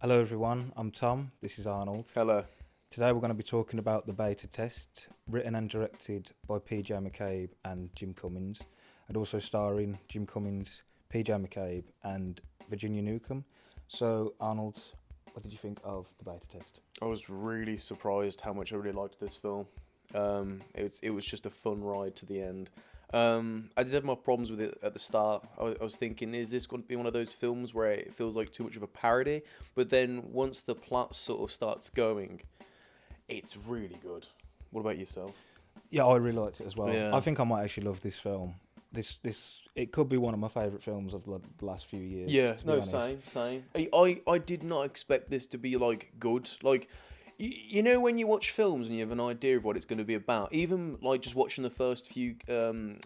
Hello everyone, I'm Tom, this is Arnold. Hello. Today we're going to be talking about The Beta Test, written and directed by PJ McCabe and Jim Cummings, and also starring Jim Cummings, PJ McCabe and Virginia Newcomb. So Arnold, what did you think of The Beta Test? I was really surprised how much I really liked this film. It was just a fun ride to the end. I did have my problems with it at the start. I was thinking, is this going to be one of those films where it feels like too much of a parody? But then once the plot sort of starts going, it's really good. What about yourself? Yeah, I really liked it as well. Yeah. I think I might actually love this film. This it could be one of my favourite films of the last few years. Yeah, to be no, honest. same. I did not expect this to be like good. Like, you know, when you watch films and you have an idea of what it's going to be about, even like just watching the first few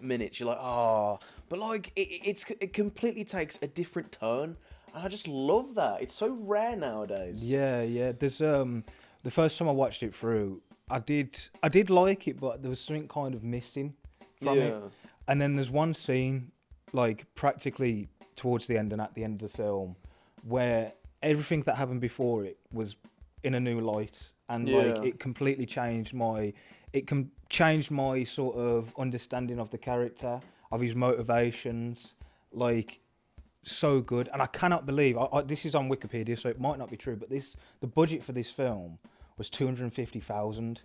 minutes, you're like, but like it completely takes a different turn, and I just love that. It's so rare nowadays. Yeah. There's the first time I watched it through, I did like it, but there was something kind of missing from it. And then there's one scene, like practically towards the end and at the end of the film, where everything that happened before it was in a new light, and like it completely changed my sort of understanding of the character, of his motivations, like so good. And I cannot believe this is on Wikipedia, so it might not be true, but the budget for this film was 250,000,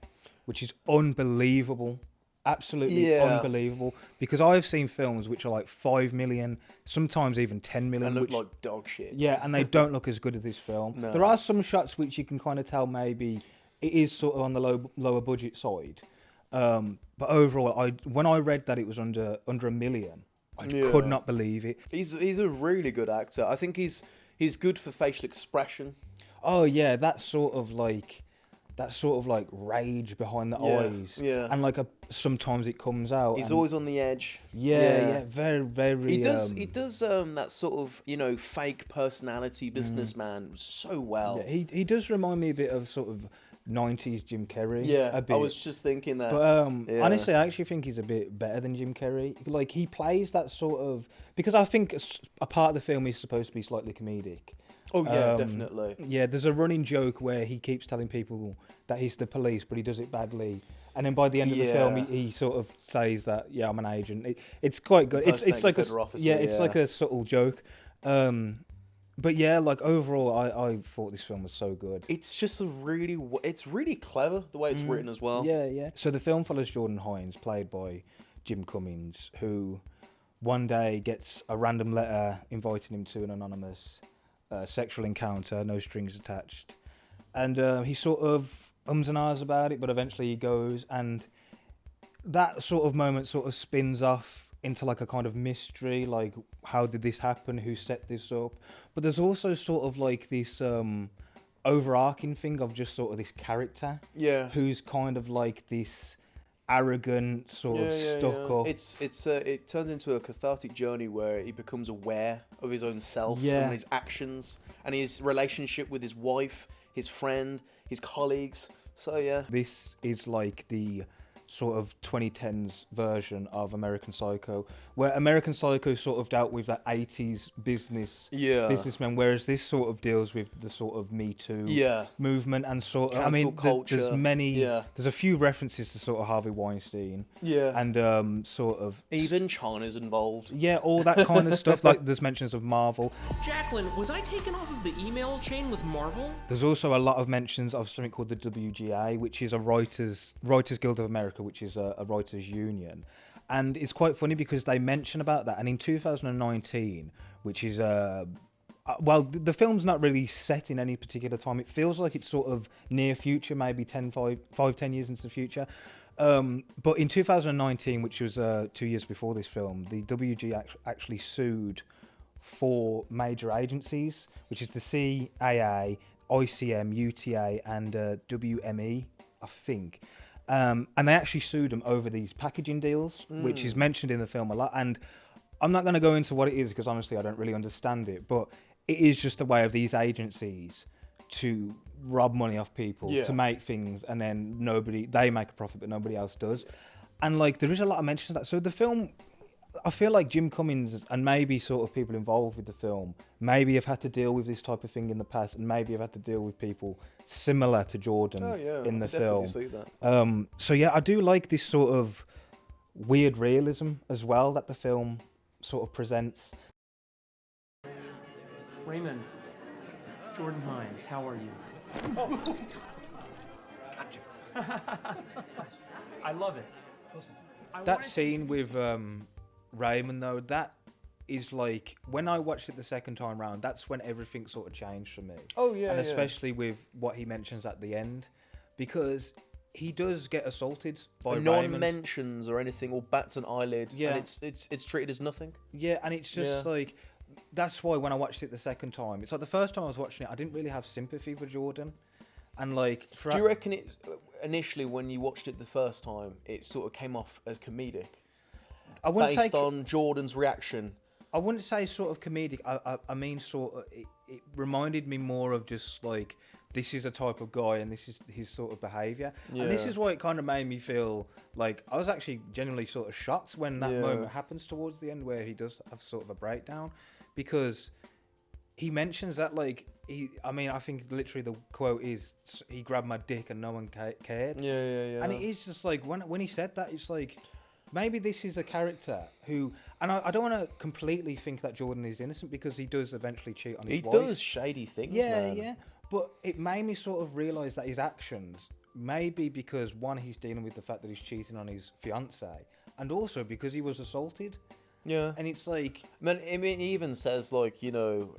which is unbelievable. Absolutely unbelievable, because I've seen films which are like 5 million, sometimes even 10 million, And look which like dog shit. yeah, and they don't look as good as this film. No. There are some shots which you can kind of tell maybe it is sort of on the lower budget side, but overall, when I read that it was under a million, I could not believe it. He's a really good actor. I think he's good for facial expression. Oh yeah, that sort of like rage behind the eyes, and like sometimes it comes out. He's always on the edge. Yeah, very, very. He does that sort of, you know, fake personality businessman so well. Yeah, he does remind me a bit of sort of 90s Jim Carrey. Yeah, a bit. I was just thinking that. But honestly, I actually think he's a bit better than Jim Carrey. Like, he plays that sort of, because I think a part of the film is supposed to be slightly comedic. Oh yeah, definitely. Yeah, there's a running joke where he keeps telling people that he's the police, but he does it badly. And then by the end of the film, he sort of says that, I'm an agent. It's quite good. It's like it's like a subtle joke. But yeah, like overall, I thought this film was so good. It's just it's really clever the way it's written as well. Yeah. So the film follows Jordan Hines, played by Jim Cummings, who one day gets a random letter inviting him to an anonymous sexual encounter, no strings attached. And he sort of ums and ahs about it, but eventually he goes, and that sort of moment sort of spins off into like a kind of mystery, like how did this happen, who set this up. But there's also sort of like this overarching thing of just sort of this character who's kind of like this arrogant, sort of stuck up. It turns into a cathartic journey where he becomes aware of his own self and his actions and his relationship with his wife, his friend, his colleagues. So yeah, this is like the sort of 2010s version of American Psycho, where American Psycho sort of dealt with that 80s businessman, whereas this sort of deals with the sort of Me Too movement and sort of, cancel culture. There's a few references to sort of Harvey Weinstein, and sort of even China's involved. Yeah, all that kind of stuff. Like there's mentions of Marvel. Jacqueline, was I taken off of the email chain with Marvel? There's also a lot of mentions of something called the WGA, which is a Writers Guild of America, which is a writers' union. And it's quite funny because they mention about that. And in 2019, which is the film's not really set in any particular time. It feels like it's sort of near future, maybe 10 years into the future. But in 2019, which was 2 years before this film, the WG actually sued 4 major agencies, which is the CAA, ICM, UTA, and WME, I think. And they actually sued them over these packaging deals, which is mentioned in the film a lot. And I'm not going to go into what it is because honestly, I don't really understand it. But it is just a way of these agencies to rob money off people, to make things, and then they make a profit, but nobody else does. And like, there is a lot of mention of that. So the film, I feel like Jim Cummings and maybe sort of people involved with the film maybe have had to deal with this type of thing in the past, and maybe have had to deal with people similar to Jordan in the film. See that. So yeah, I do like this sort of weird realism as well that the film sort of presents. Raymond, Jordan Hines, how are you? I love it. That scene with Raymond though, that is like when I watched it the second time round, that's when everything sort of changed for me. Oh yeah, and especially with what he mentions at the end, because he does get assaulted by no one Raymond. mentions or anything or bats an eyelid. Yeah. And it's treated as nothing. Yeah, and it's just like that's why when I watched it the second time, it's like the first time I was watching it, I didn't really have sympathy for Jordan, and like. Do you reckon it's initially when you watched it the first time, it sort of came off as comedic? I wouldn't based say on Jordan's reaction. I wouldn't say sort of comedic. I mean sort of. It reminded me more of just like this is a type of guy and this is his sort of behaviour. Yeah. And this is why it kind of made me feel like I was actually genuinely sort of shocked when that moment happens towards the end where he does have sort of a breakdown, because he mentions that like I think literally the quote is he grabbed my dick and no one cared. Yeah. And it is just like when he said that, it's like maybe this is a character who, and I don't want to completely think that Jordan is innocent because he does eventually cheat on his wife. He does shady things, man. Yeah. But it made me sort of realise that his actions, maybe because one, he's dealing with the fact that he's cheating on his fiancée, and also because he was assaulted. Yeah. And it's like, I mean, he even says like, you know,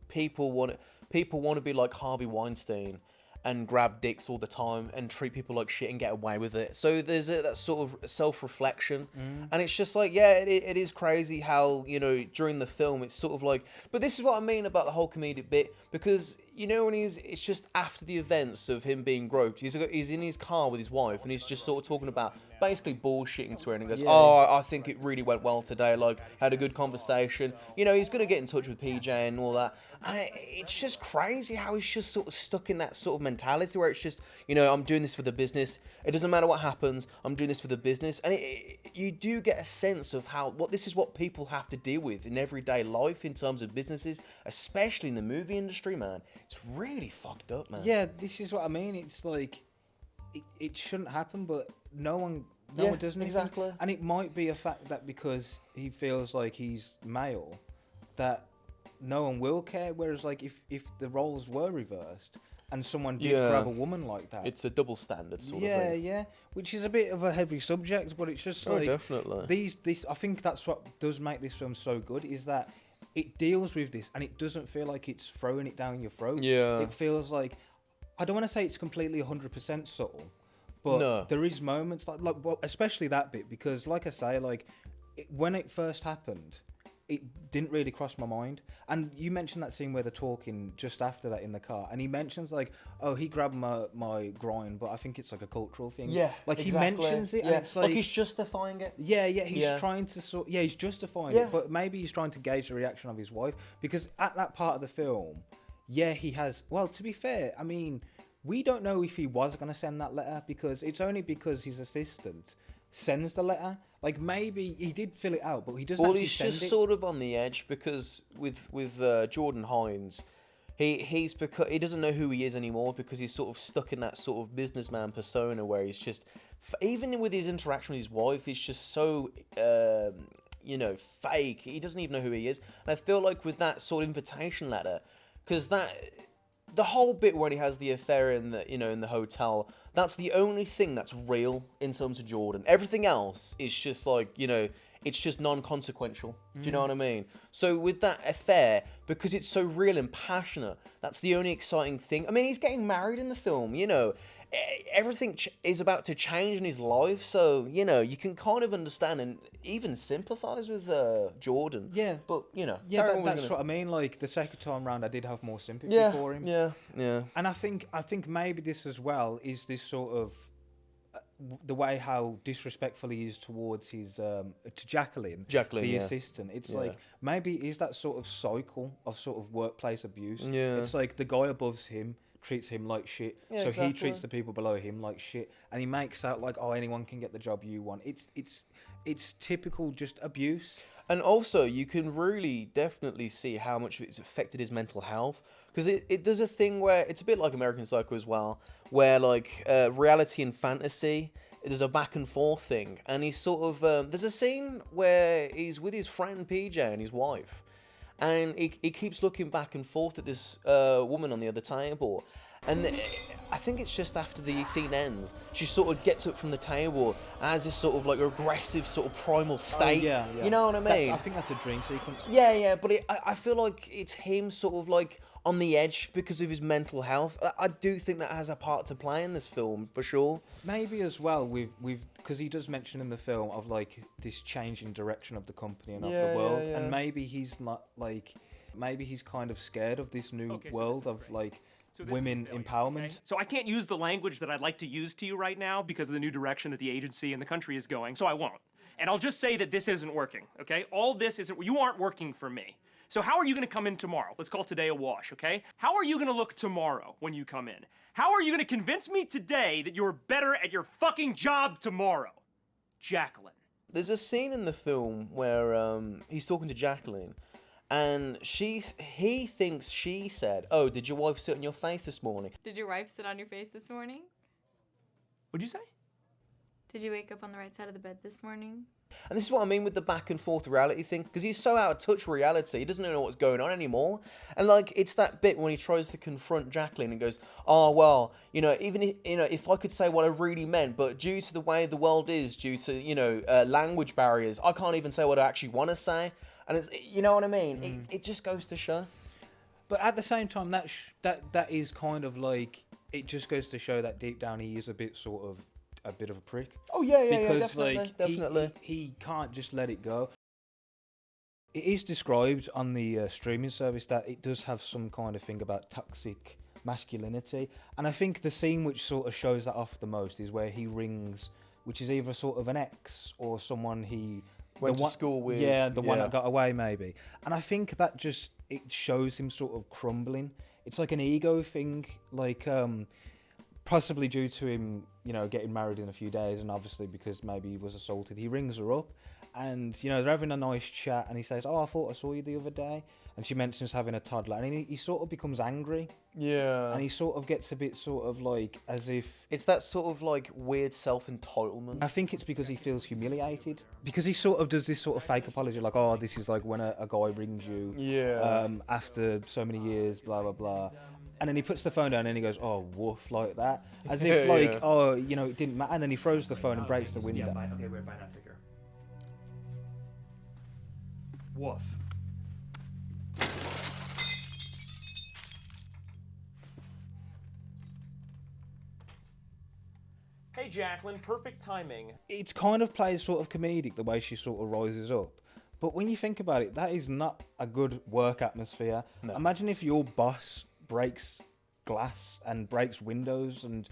people want to be like Harvey Weinstein and grab dicks all the time and treat people like shit and get away with it. So there's that sort of self-reflection. And it's just like, yeah, it is crazy how, you know, during the film, it's sort of like, but this is what I mean about the whole comedic bit, because, you know, when it's just after the events of him being groped, he's in his car with his wife and he's just sort of talking about basically bullshitting to her, and he goes, I think it really went well today, like, had a good conversation. You know, he's going to get in touch with PJ and all that. And it's just crazy how he's just sort of stuck in that sort of mentality where it's just, you know, I'm doing this for the business. It doesn't matter what happens. I'm doing this for the business. And you do get a sense of this is what people have to deal with in everyday life in terms of businesses, especially in the movie industry, man. It's really fucked up, man. yeah, this is what I mean. It's like, it shouldn't happen, but no one does anything. Exactly. And it might be a fact that because he feels like he's male, that no one will care. Whereas, like, if the roles were reversed and someone did grab a woman like that, It's a double standard sort of thing. Yeah, which is a bit of a heavy subject, but it's just like definitely. These I think that's what does make this film so good, is that it deals with this and it doesn't feel like it's throwing it down your throat. Yeah. It feels like, I don't want to say it's completely 100% subtle, but there is moments like well, especially that bit, because like I say, like when it first happened, it didn't really cross my mind. And you mentioned that scene where they're talking just after that in the car, and he mentions like, oh, he grabbed my groin, but I think it's like a cultural thing. Yeah, like exactly. he mentions it, Yeah. and it's like he's justifying it. he's trying to he's justifying it, but maybe he's trying to gauge the reaction of his wife, because at that part of the film, he has, well, to be fair, I mean, we don't know if he was going to send that letter, because it's only because his assistant sends the letter. Like, maybe he did fill it out, but he doesn't actually send it. Well, he's just sort of on the edge, because with Jordan Hines, he doesn't know who he is anymore, because he's sort of stuck in that sort of businessman persona where he's just, even with his interaction with his wife, he's just so you know, fake. He doesn't even know who he is. And I feel like with that sort of invitation letter, because the whole bit when he has the affair in the hotel, that's the only thing that's real in terms of Jordan. Everything else is just like, you know, it's just non-consequential. Do you know what I mean? So with that affair, because it's so real and passionate, that's the only exciting thing. I mean, he's getting married in the film, you know. Everything is about to change in his life, so, you know, you can kind of understand and even sympathise with Jordan. Yeah. But, you know. Yeah, that's what I mean. Like, the second time round, I did have more sympathy for him. Yeah. And I think maybe this as well is this sort of the way how disrespectful he is towards his to Jacqueline, the assistant. It's like, maybe is that sort of cycle of sort of workplace abuse. Yeah. It's like the guy above him treats him like shit. Yeah, So exactly. he treats the people below him like shit, and he makes out like, oh, anyone can get the job you want. It's typical just abuse. And also, you can really definitely see how much it's affected his mental health. Because it does a thing where, it's a bit like American Psycho as well, where like reality and fantasy, there's a back and forth thing. And he's sort of, there's a scene where he's with his friend PJ and his wife. And he keeps looking back and forth at this woman on the other table. And I think it's just after the scene ends, she sort of gets up from the table and has this sort of like aggressive sort of primal state. Oh, yeah. You know what I mean? I think that's a dream sequence. Yeah, but I feel like it's him sort of like on the edge because of his mental health. I do think that has a part to play in this film, for sure. Maybe as well with because he does mention in the film of like this change in direction of the company and of the world, and maybe he's not like, maybe he's kind of scared of this new world of like women empowerment. Okay? So I can't use the language that I'd like to use to you right now because of the new direction that the agency and the country is going, so I won't. And I'll just say that this isn't working, okay? All this isn't, you aren't working for me. So how are you gonna come in tomorrow? Let's call today a wash, okay? How are you gonna look tomorrow when you come in? How are you gonna convince me today that you're better at your fucking job tomorrow? Jacqueline. There's a scene in the film where he's talking to Jacqueline, and he thinks she said, "Oh, did your wife sit on your face this morning?" Did your wife sit on your face this morning? What'd you say? Did you wake up on the right side of the bed this morning? And this is what I mean with the back and forth reality thing, because he's so out of touch with reality, he doesn't know what's going on anymore. And like, it's that bit when he tries to confront Jacqueline and goes, "Oh well, you know, even if, you know, if I could say what I really meant, but due to the way the world is, due to, you know, language barriers, I can't even say what I actually want to say." And it's, you know what I mean? It just goes to show. But at the same time, that is kind of like, it just goes to show that deep down he is a bit of a prick. Oh yeah, Because definitely. like he can't just let it go. It is described on the streaming service that it does have some kind of thing about toxic masculinity, and I think the scene which sort of shows that off the most is where he rings, which is either sort of an ex or someone he Went to school with. Yeah, the one that got away maybe. And I think that just, it shows him sort of crumbling. It's like an ego thing, like possibly due to him, you know, getting married in a few days, and obviously because maybe he was assaulted. He rings her up, and you know, they're having a nice chat, and he says, "Oh, I thought I saw you the other day," and she mentions having a toddler, and he sort of becomes angry, Yeah. and he sort of gets a bit sort of like as if, It's that sort of like weird self-entitlement. I think it's because he feels humiliated, because he sort of does this sort of fake apology, like, "Oh, this is like when a guy rings you, Yeah. after so many years, blah blah blah," and then he puts the phone down and he goes, "Oh, woof," like that, as if Yeah, like, yeah. "Oh, you know, it didn't matter," and then he throws the phone and breaks the window. Yeah, bye. Okay, wait, bye now, take care. Woof. Hey, Jacqueline, perfect timing. It's kind of plays sort of comedic the way she sort of rises up, but when you think about it, that is not a good work atmosphere. No. Imagine if your boss breaks glass and breaks windows and,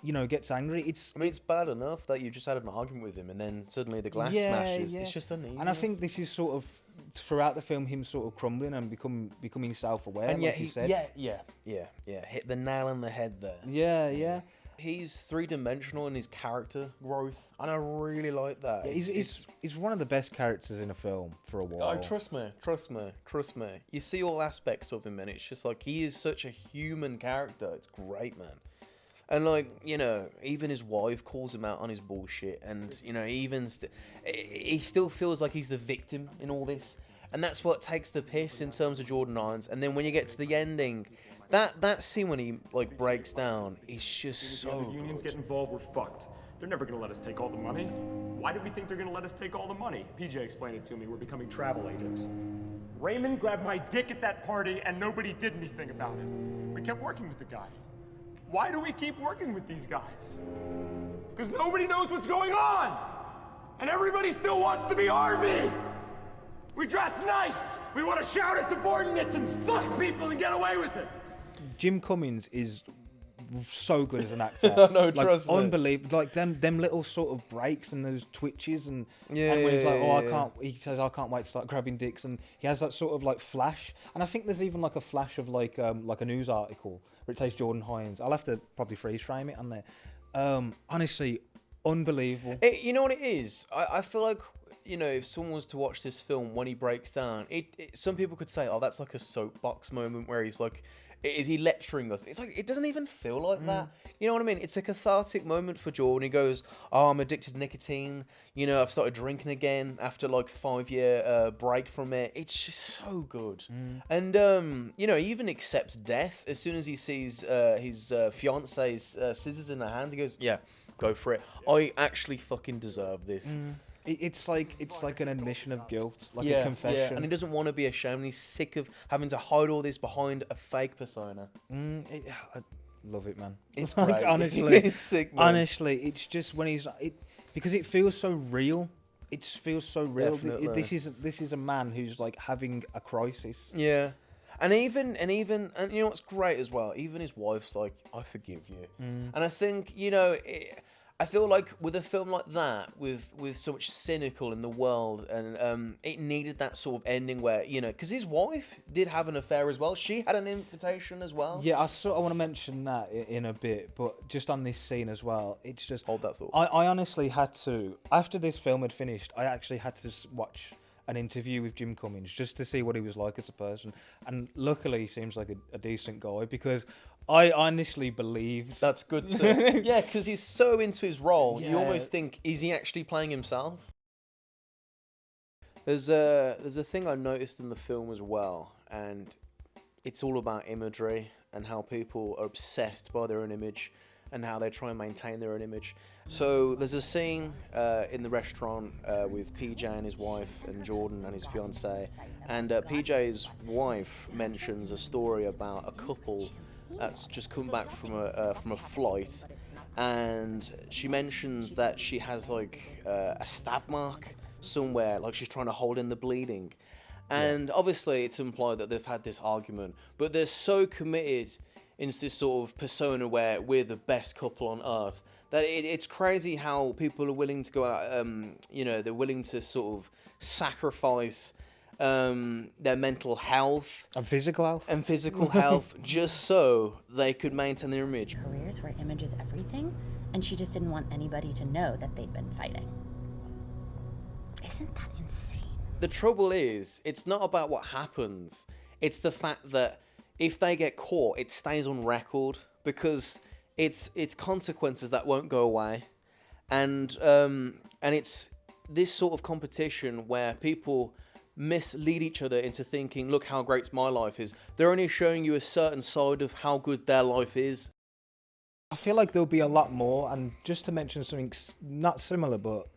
you know, gets angry. I mean, it's bad enough that you just had an argument with him and then suddenly the glass smashes. Yeah. It's just uneasy. And I think this is sort of throughout the film him sort of crumbling and becoming self-aware. And like you said. Hit the nail on the head there. Yeah. He's three-dimensional in his character growth, and I really like that. He's one of the best characters in a film for a while. Oh, trust me. You see all aspects of him, and it's just like, he is such a human character. It's great, man. And like, you know, even his wife calls him out on his bullshit, and you know, he still feels like he's the victim in all this, and that's what takes the piss in terms of Jordan Irons. And then when you get to the ending, that scene when he like breaks down, is just so The unions good. get involved, we're fucked. They're never gonna let us take all the money. Why do we think they're gonna let us take all the money? PJ explained it to me. We're becoming travel agents. Raymond grabbed my dick at that party and nobody did anything about it. We kept working with the guy. Why do we keep working with these guys? Because nobody knows what's going on! And everybody still wants to be Harvey! We dress nice! We want to shout at subordinates and fuck people and get away with it! Jim Cummings is so good as an actor. No, like, trust me. unbelievable. Like them little sort of breaks and those twitches and Yeah, and when he's like, yeah, oh, I yeah. can't. He says, I can't wait to start grabbing dicks, and he has that sort of like flash. And I think there's even like a flash of like a news article where it says Jordan Hines. I'll have to probably freeze frame it on there. Honestly, unbelievable. You know what it is? I feel like, you know, if someone was to watch this film when he breaks down, some people could say, oh, that's like a soapbox moment where he's like, is he lecturing us? It's like, it doesn't even feel like that. You know what I mean? It's a cathartic moment for Jordan. He goes, oh, I'm addicted to nicotine. You know, I've started drinking again after like 5-year break from it. It's just so good. And, you know, he even accepts death as soon as he sees his fiance's scissors in her hand. He goes, yeah, go for it. I actually fucking deserve this. It's like an admission of guilt, like Yeah, a confession. yeah, and he doesn't want to be ashamed. He's sick of having to hide all this behind a fake persona. I love it, man. It's like, great. honestly, It's sick, man. Honestly, it's just when because it feels so real. It feels so real. Definitely. This is a man who's like having a crisis. Yeah, and even you know what's great as well. Even his wife's like, "I forgive you," and I think, you know, I feel like with a film like that, with so much cynical in the world, and it needed that sort of ending where, you know, because his wife did have an affair as well. She had an invitation as well. Yeah, I want to mention that in a bit, but just on this scene as well, it's just Hold that thought. I honestly had to, after this film had finished, I actually had to watch an interview with Jim Cummings just to see what he was like as a person, and luckily he seems like a decent guy, because I honestly believed That's good too. Yeah, because he's so into his role, you Yeah. almost think, is he actually playing himself? There's a thing I noticed in the film as well, and it's all about imagery and how people are obsessed by their own image and how they try and maintain their own image. So there's a scene in the restaurant with PJ and his wife and Jordan and his fiancée, and PJ's wife mentions a story about a couple that's just come back from a flight, and she mentions that she has like a stab mark somewhere, like she's trying to hold in the bleeding. And obviously it's implied that they've had this argument, but they're so committed into this sort of persona where we're the best couple on earth that it's crazy how people are willing to go out, you know, they're willing to sort of sacrifice their mental health and physical health. just so they could maintain their image. Careers where image is everything, and she just didn't want anybody to know that they'd been fighting. Isn't that insane? The trouble is, it's not about what happens. It's the fact that if they get caught, it stays on record, because it's consequences that won't go away, and it's this sort of competition where people mislead each other into thinking, look how great my life is. They're only showing you a certain side of how good their life is. I feel like there'll be a lot more, and just to mention something not similar, but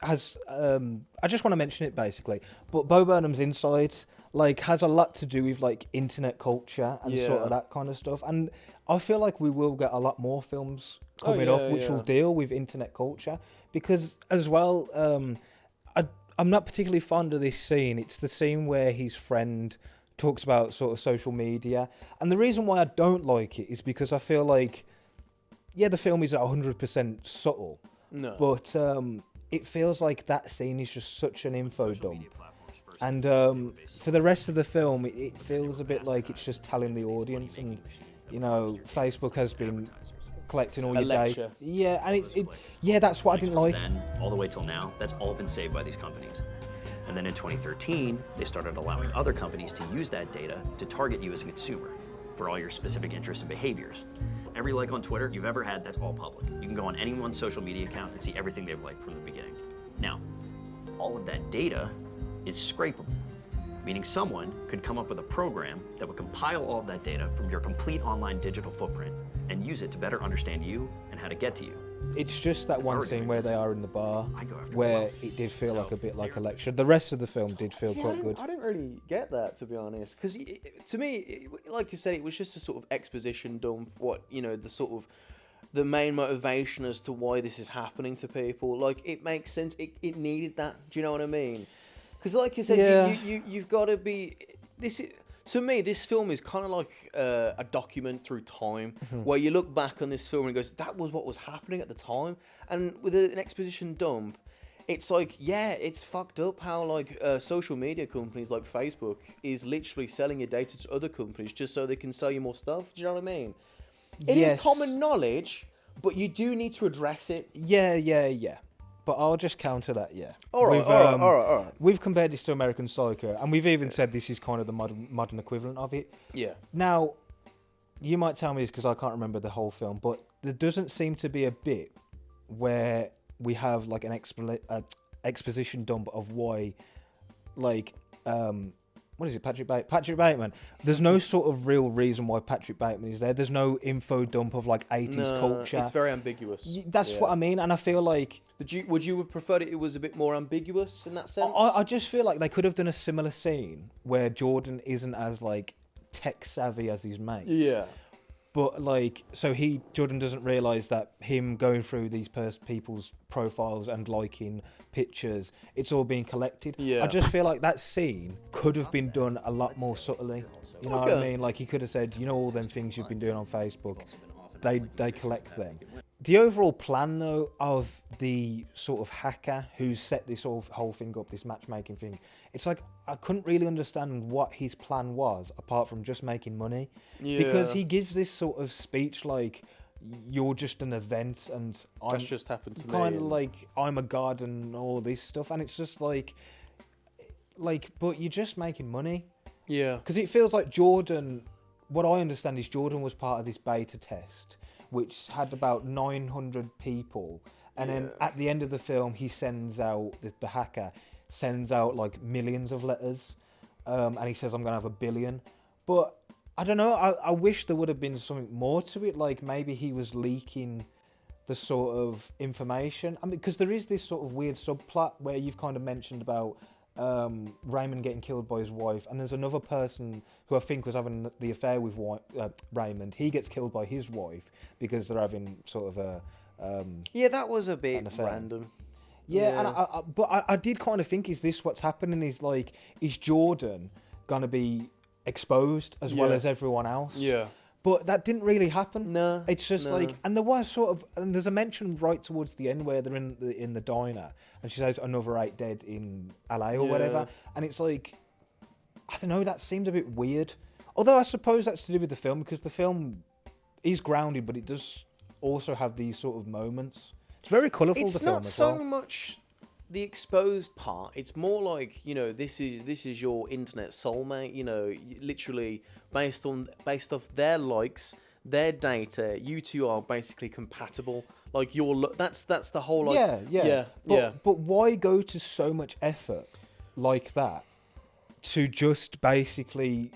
has I just want to mention it basically. But Bo Burnham's Inside like has a lot to do with like internet culture and sort of that kind of stuff, and I feel like we will get a lot more films coming up which will deal with internet culture, because as well, I'm not particularly fond of this scene. It's the scene where his friend talks about sort of social media, and the reason why I don't like it is because I feel like, yeah, the film is 100% subtle, but it feels like that scene is just such an info dump. And for the rest of the film, it feels a bit like it's just telling the audience, and, you know, Facebook has been collecting all your data. Yeah, and that's what I didn't like. Then, all the way till now, that's all been saved by these companies. And then in 2013, they started allowing other companies to use that data to target you as a consumer for all your specific interests and behaviors. Every like on Twitter you've ever had, that's all public. You can go on anyone's social media account and see everything they've liked from the beginning. Now, all of that data is scrapable, meaning someone could come up with a program that would compile all of that data from your complete online digital footprint and use it to better understand you and how to get to you. It's just that one scene where they are in the bar where it did feel like a bit like a lecture. The rest of the film did feel quite good. I didn't really get that, to be honest, because to me, like you said, it was just a sort of exposition dump. What, you know, the sort of the main motivation as to why this is happening to people. Like, it makes sense. It needed that. Do you know what I mean? Because, like you said, you've got to be. To me, this film is kind of like a document through time, where you look back on this film and it goes, that was what was happening at the time. And with an exposition dump, it's like, yeah, it's fucked up how like social media companies like Facebook is literally selling your data to other companies just so they can sell you more stuff. Do you know what I mean? It is common knowledge, but you do need to address it. Yeah. But I'll just counter that, yeah. All right. We've compared this to American Psycho, and we've even said this is kind of the modern equivalent of it. Yeah. Now, you might tell me this because I can't remember the whole film, but there doesn't seem to be a bit where we have like an exposition dump of why, like, what is it, Patrick Bateman. There's no sort of real reason why Patrick Bateman is there. There's no info dump of like 80s culture. It's very ambiguous. That's what I mean, and I feel like... Would you have preferred it was a bit more ambiguous in that sense? I just feel like they could have done a similar scene where Jordan isn't as like tech savvy as his mates. Yeah. But like, so Jordan doesn't realise that him going through these people's profiles and liking pictures, it's all being collected. Yeah. I just feel like that scene could have been done a lot more subtly. You know what I mean? Like he could have said, you know, all them things you've been doing on Facebook, they collect them. The overall plan, though, of the sort of hacker who's set this whole thing up, this matchmaking thing, it's like I couldn't really understand what his plan was, apart from just making money. Yeah. Because he gives this sort of speech like, you're just an event, and That's just happened to me. Kind of like, I'm a god and all this stuff. And it's just like, but you're just making money. Yeah. Because it feels like Jordan, what I understand is Jordan was part of this beta test, which had about 900 people. And then at the end of the film, he sends out, the hacker sends out like millions of letters. And he says, I'm going to have 1 billion. But I don't know, I wish there would have been something more to it. Like maybe he was leaking the sort of information. I mean, because there is this sort of weird subplot where you've kind of mentioned about Raymond getting killed by his wife, and there's another person who I think was having the affair with Raymond. He gets killed by his wife because they're having sort of a that was a bit random. And I did kind of think, is this what's happening? Is Jordan gonna be exposed as well as everyone else? Yeah. But that didn't really happen. No. It's just like, and there was sort of, and there's a mention right towards the end where they're in the diner, and she says another 8 dead in LA or whatever, and it's like, I don't know, that seemed a bit weird. Although I suppose that's to do with the film, because the film is grounded, but it does also have these sort of moments. It's very colourful. It's the film not as so well. much the exposed part. It's more like, you know, this is your internet soulmate. You know, literally based off their likes, their data. You two are basically compatible. Like that's the whole like. Yeah. But why go to so much effort like that to just basically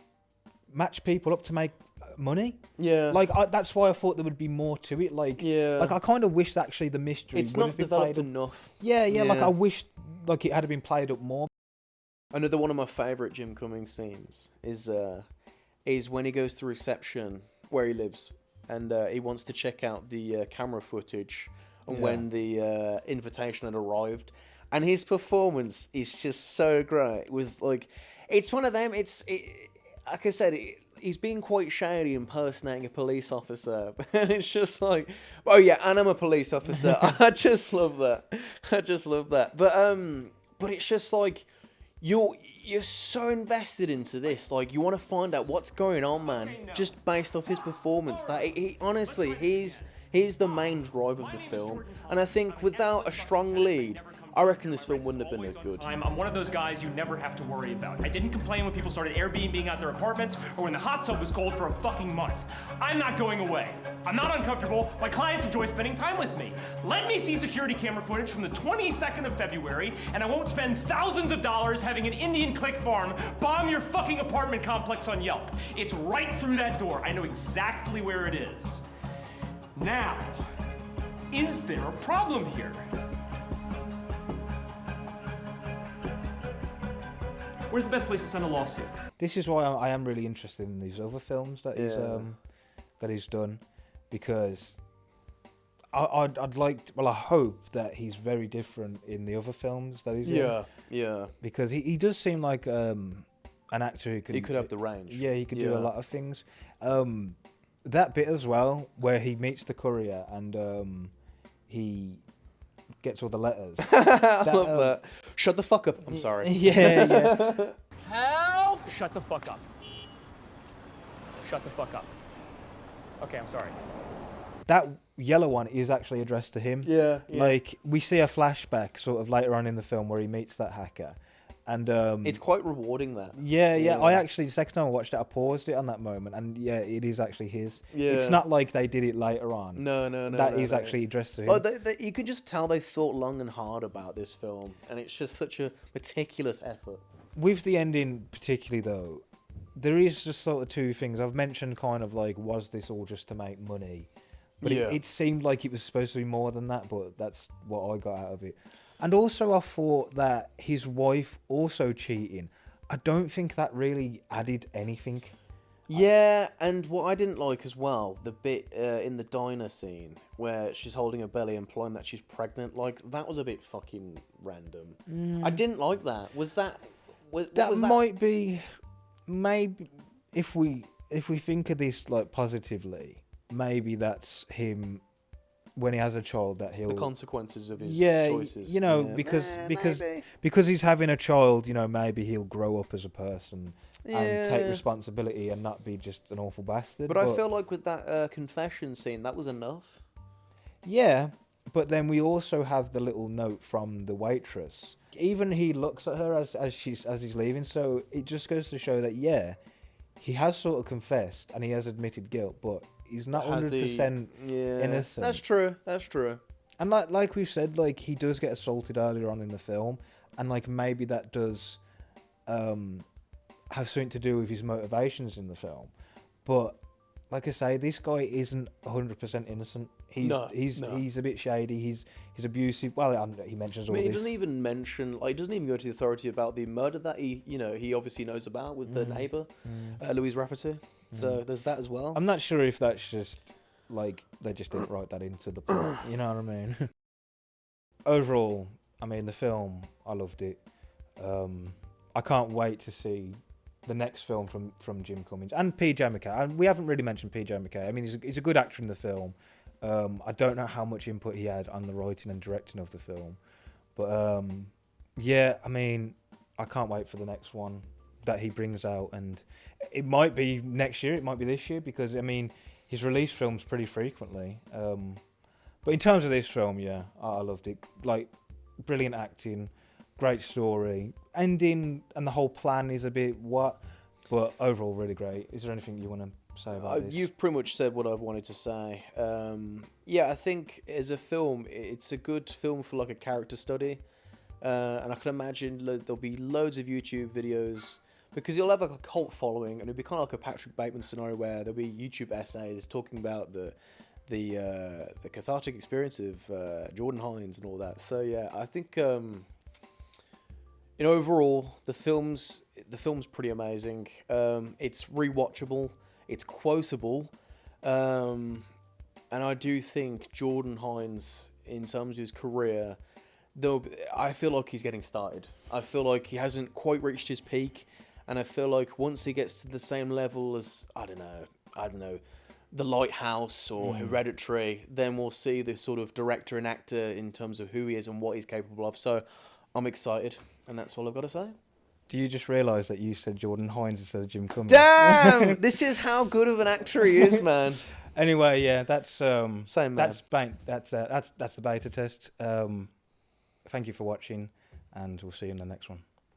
match people up to make money? Yeah. Like that's why I thought there would be more to it. Like I kind of wish that actually the mystery. It's would not have been developed played up. enough. Yeah. Like I wish like it had been played up more. Another one of my favourite Jim Cummings scenes is when he goes to reception where he lives, and he wants to check out the camera footage and when the invitation had arrived, and his performance is just so great. With like, it's one of them. Like I said, he's being quite shady impersonating a police officer, and it's just like, oh yeah, and I'm a police officer. I just love that. But it's just like, you're so invested into this, like you want to find out what's going on, man. Just based off his performance, that he honestly, he's the main drive of the film, and I think without a strong lead, I reckon this film wouldn't have been as good. I'm one of those guys you never have to worry about. I didn't complain when people started Airbnb out their apartments or when the hot tub was cold for a fucking month. I'm not going away. I'm not uncomfortable. My clients enjoy spending time with me. Let me see security camera footage from the 22nd of February, and I won't spend thousands of dollars having an Indian click farm bomb your fucking apartment complex on Yelp. It's right through that door. I know exactly where it is. Now, is there a problem here? Where's the best place to send a lawsuit? This is why I am really interested in these other films that he's done, because I'd like to, well, I hope that he's very different in the other films that he's in. Yeah. Because he does seem like a an actor who could. He could have the range. Yeah, he could do a lot of things. That bit as well, where he meets the courier and he gets all the letters. I love that. Shut the fuck up. I'm sorry. Yeah. Help! Shut the fuck up. Shut the fuck up. Okay, I'm sorry. That yellow one is actually addressed to him. Yeah. Like, we see a flashback sort of later on in the film where he meets that hacker. And it's quite rewarding, that. Yeah. I actually, the second time I watched it, I paused it on that moment, and yeah, it is actually his. Yeah. It's not like they did it later on. No. That is actually addressed to him. Oh, you can just tell they thought long and hard about this film, and it's just such a meticulous effort. With the ending particularly, though, there is just sort of two things. I've mentioned kind of like, was this all just to make money? But it seemed like it was supposed to be more than that, but that's what I got out of it. And also I thought that his wife also cheating, I don't think that really added anything. Yeah, and what I didn't like as well, the bit in the diner scene where she's holding her belly implying that she's pregnant, like, that was a bit fucking random. I didn't like that. Was that... That might be... Maybe if we think of this like positively, maybe that's him when he has a child, that he'll... The consequences of his choices. You know, because he's having a child, you know, maybe he'll grow up as a person and take responsibility and not be just an awful bastard. But I feel like with that confession scene, that was enough. Yeah, but then we also have the little note from the waitress. Even he looks at her as he's leaving, so it just goes to show that, yeah, he has sort of confessed and he has admitted guilt, but he's not 100% innocent. That's true. And like we've said, like, he does get assaulted earlier on in the film, and like maybe that does have something to do with his motivations in the film. But like I say, this guy isn't 100% innocent. He's a bit shady. He's abusive. Well, he mentions all this. He doesn't even mention, like, he doesn't even go to the authority about the murder that he obviously knows about with the neighbour, Louise Rafferty. So there's that as well. I'm not sure if that's just like they just didn't write that into the plot. You know what I mean? Overall, I mean, the film, I loved it. I can't wait to see the next film from Jim Cummings and PJ McCabe. And we haven't really mentioned PJ McCabe. I mean, he's a good actor in the film. I don't know how much input he had on the writing and directing of the film, but yeah, I mean, I can't wait for the next one that he brings out, and it might be next year, it might be this year, because I mean, he's released films pretty frequently. But in terms of this film, yeah, I loved it. Like, brilliant acting, great story, ending, and the whole plan is a bit what, but overall really great. Is there anything you want to say about this? You've pretty much said what I've wanted to say. Yeah, I think as a film, it's a good film for like a character study, and I can imagine there'll be loads of YouTube videos, because you'll have like a cult following, and it'll be kind of like a Patrick Bateman scenario where there'll be YouTube essays talking about the cathartic experience of Jordan Hines and all that. So yeah, I think overall the film's pretty amazing. It's rewatchable, it's quotable, and I do think Jordan Hines, in terms of his career, though, I feel like he's getting started. I feel like he hasn't quite reached his peak, and I feel like once he gets to the same level as I don't know, The Lighthouse or Hereditary, then we'll see the sort of director and actor in terms of who he is and what he's capable of. So I'm excited, and that's all I've got to say. Do you just realise that you said Jordan Hines instead of Jim Cummings? Damn! This is how good of an actor he is, man. Anyway, yeah, that's same, man. That's the beta test. Thank you for watching, and we'll see you in the next one.